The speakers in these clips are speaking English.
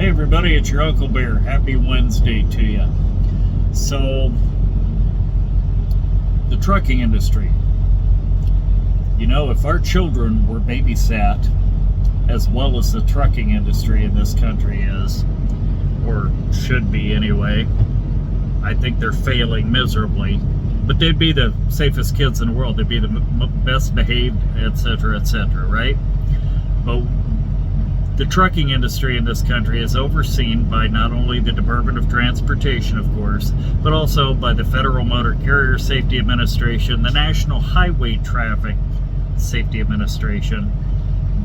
Hey everybody, it's your Uncle Bear. Happy Wednesday to you. So, the trucking industry. You know, if our children were babysat as well as the trucking industry in this country is, or should be anyway, I think they're failing miserably. But they'd be the safest kids in the world. They'd be the best behaved, etc., right? But the trucking industry in this country is overseen by not only the Department of Transportation, of course, but also by the Federal Motor Carrier Safety Administration, the National Highway Traffic Safety Administration,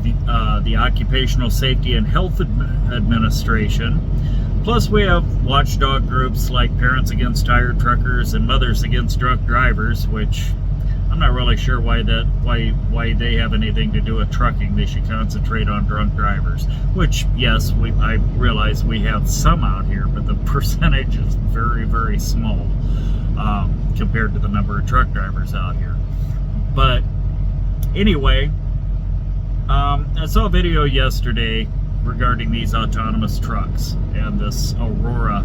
the Occupational Safety and Health Administration. Plus, we have watchdog groups like Parents Against Tired Truckers and Mothers Against Drunk Drivers, which I'm not really sure why they have anything to do with trucking. They should concentrate on drunk drivers. Which, yes, I realize we have some out here, but the percentage is very, very small compared to the number of truck drivers out here. But anyway, I saw a video yesterday regarding these autonomous trucks and this Aurora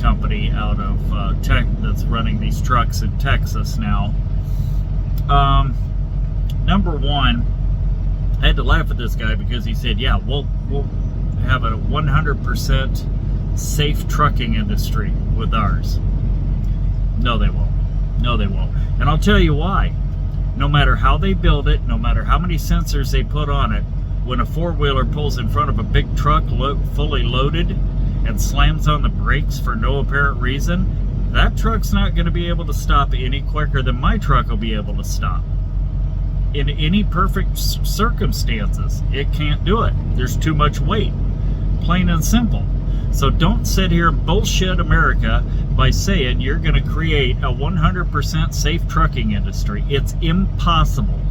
company out of that's running these trucks in Texas now. Number one, I had to laugh at this guy because he said, yeah, we'll have a 100% safe trucking industry with ours. No, they won't. No, they won't. And I'll tell you why. No matter how they build it, no matter how many sensors they put on it, when a four-wheeler pulls in front of a big truck fully loaded and slams on the brakes for no apparent reason, that truck's not going to be able to stop any quicker than my truck will be able to stop. In any perfect circumstances, it can't do it. There's too much weight. Plain and simple. So don't sit here and bullshit America by saying you're going to create a 100% safe trucking industry. It's impossible.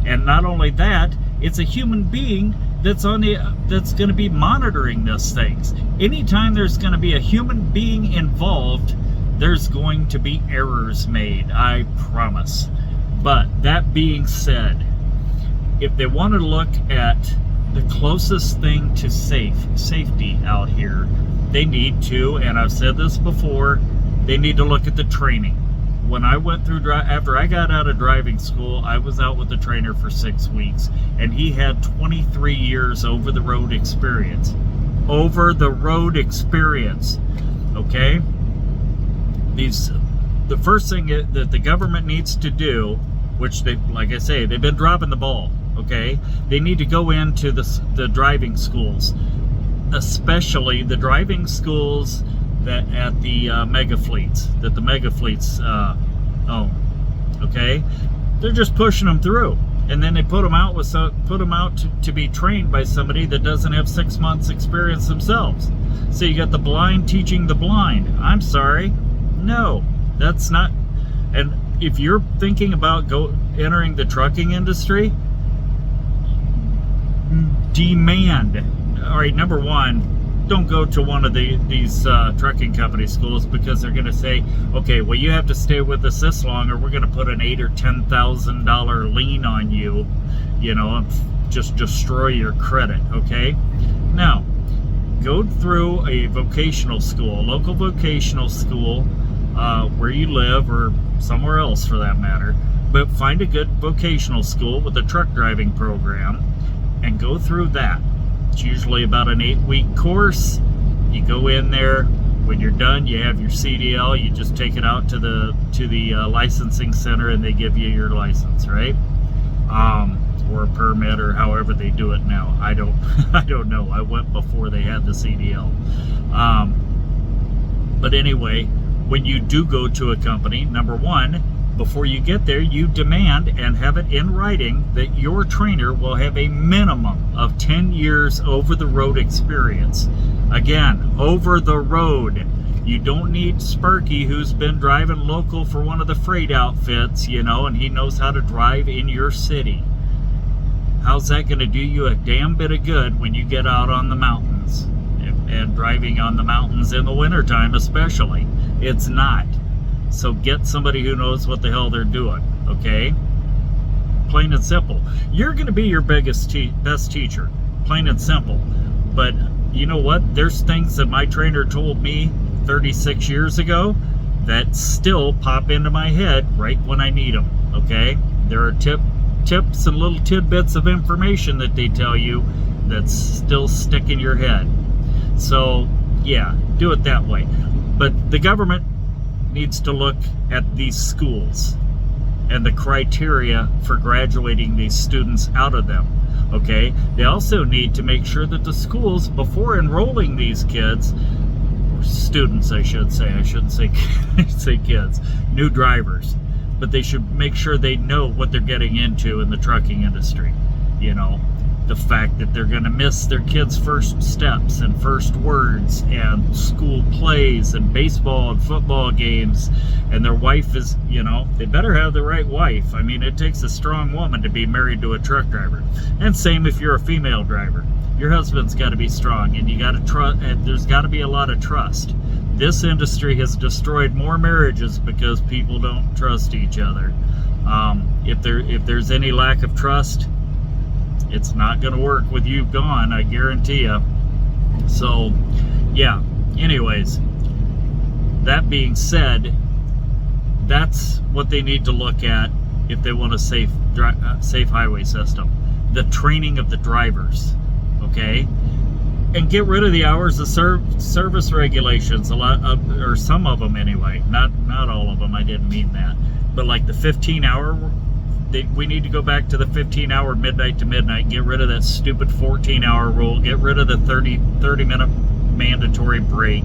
And not only that, it's a human being that's going to be monitoring these things. Anytime there's going to be a human being involved, there's going to be errors made, I promise. But that being said, if they want to look at the closest thing to safety out here, they need to, and I've said this before, they need to look at the training. When I went through, after I got out of driving school, I was out with the trainer for 6 weeks, and he had 23 years over-the-road experience. Over-the-road experience, okay? The first thing that the government needs to do, which they, like I say, they've been dropping the ball, okay? They need to go into the driving schools, especially the driving schools that at the mega fleets, that the mega fleets own, okay? They're just pushing them through, and then they put them out to be trained by somebody that doesn't have 6 months experience themselves. So you got the blind teaching the blind. I'm sorry. No, that's not. And if you're thinking about entering the trucking industry, demand. All right, number one, don't go to one of these trucking company schools, because they're going to say, okay, well, you have to stay with us this long, or we're going to put an $8,000 or $10,000 lien on you, you know, and just destroy your credit. Okay, now go through a vocational school, a local vocational school. Where you live, or somewhere else for that matter, but find a good vocational school with a truck driving program and go through that. It's usually about an 8-week course. You go in there, when you're done, you have your CDL, you just take it out to the licensing center and they give you your license, right? Or a permit, or however they do it now. I don't know. I went before they had the CDL. But anyway, when you do go to a company, number one, before you get there, you demand and have it in writing that your trainer will have a minimum of 10 years over-the-road experience. Again, over the road. You don't need Sparky, who's been driving local for one of the freight outfits, you know, and he knows how to drive in your city. How's that going to do you a damn bit of good when you get out on the mountains? And driving on the mountains in the wintertime especially. It's not. So get somebody who knows what the hell they're doing, okay? Plain and simple. You're going to be your best teacher, plain and simple. But you know what? There's things that my trainer told me 36 years ago that still pop into my head right when I need them, okay? There are tips and little tidbits of information that they tell you that still stick in your head. So, yeah, do it that way. But the government needs to look at these schools and the criteria for graduating these students out of them, okay? They also need to make sure that the schools, before enrolling these kids, students I shouldn't say kids, new drivers, but they should make sure they know what they're getting into in the trucking industry. You know, the fact that they're going to miss their kids' first steps and first words and school plays and baseball and football games, and their wife is, you know, they better have the right wife. I mean, it takes a strong woman to be married to a truck driver. And same if you're a female driver. Your husband's got to be strong, and you got to trust, and there's got to be a lot of trust. This industry has destroyed more marriages because people don't trust each other. If there's any lack of trust, it's not going to work with you gone, I guarantee you. So, yeah. Anyways, that being said, that's what they need to look at if they want a safe highway system. The training of the drivers, okay? And get rid of the hours of service regulations, a lot of, or some of them anyway. Not all of them. I didn't mean that. But like the 15-hour. We need to go back to the 15-hour midnight to midnight, get rid of that stupid 14-hour rule, get rid of the 30-minute mandatory break.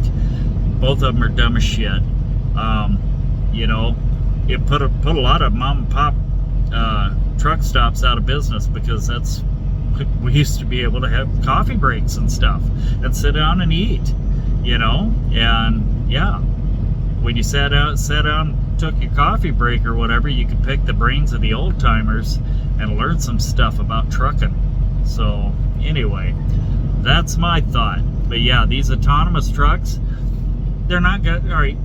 Both of them are dumb as shit. You know, it put a lot of mom and pop truck stops out of business, because we used to be able to have coffee breaks and stuff and sit down and eat, you know. And yeah, when you sat down, took your coffee break or whatever, you could pick the brains of the old timers and learn some stuff about trucking. So anyway, that's my thought. But yeah, these autonomous trucks, they're not gonna, all right,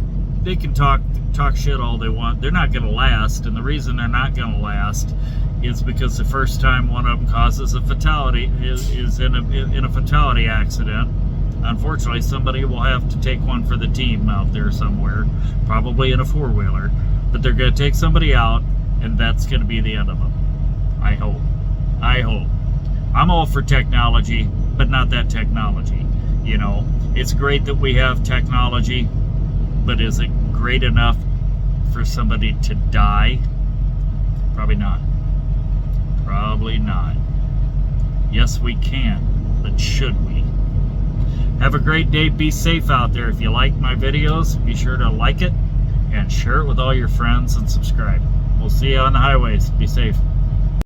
they can talk shit all they want, they're not gonna last. And the reason they're not gonna last is because the first time one of them causes a fatality is in a fatality accident. Unfortunately, somebody will have to take one for the team out there somewhere, probably in a four-wheeler, but they're going to take somebody out, and that's going to be the end of them. I hope. I'm all for technology, but not that technology. You know, it's great that we have technology, but is it great enough for somebody to die? Probably not. Probably not. Yes, we can, but should we? Have a great day. Be safe out there. If you like my videos, be sure to like it and share it with all your friends and subscribe. We'll see you on the highways. Be safe.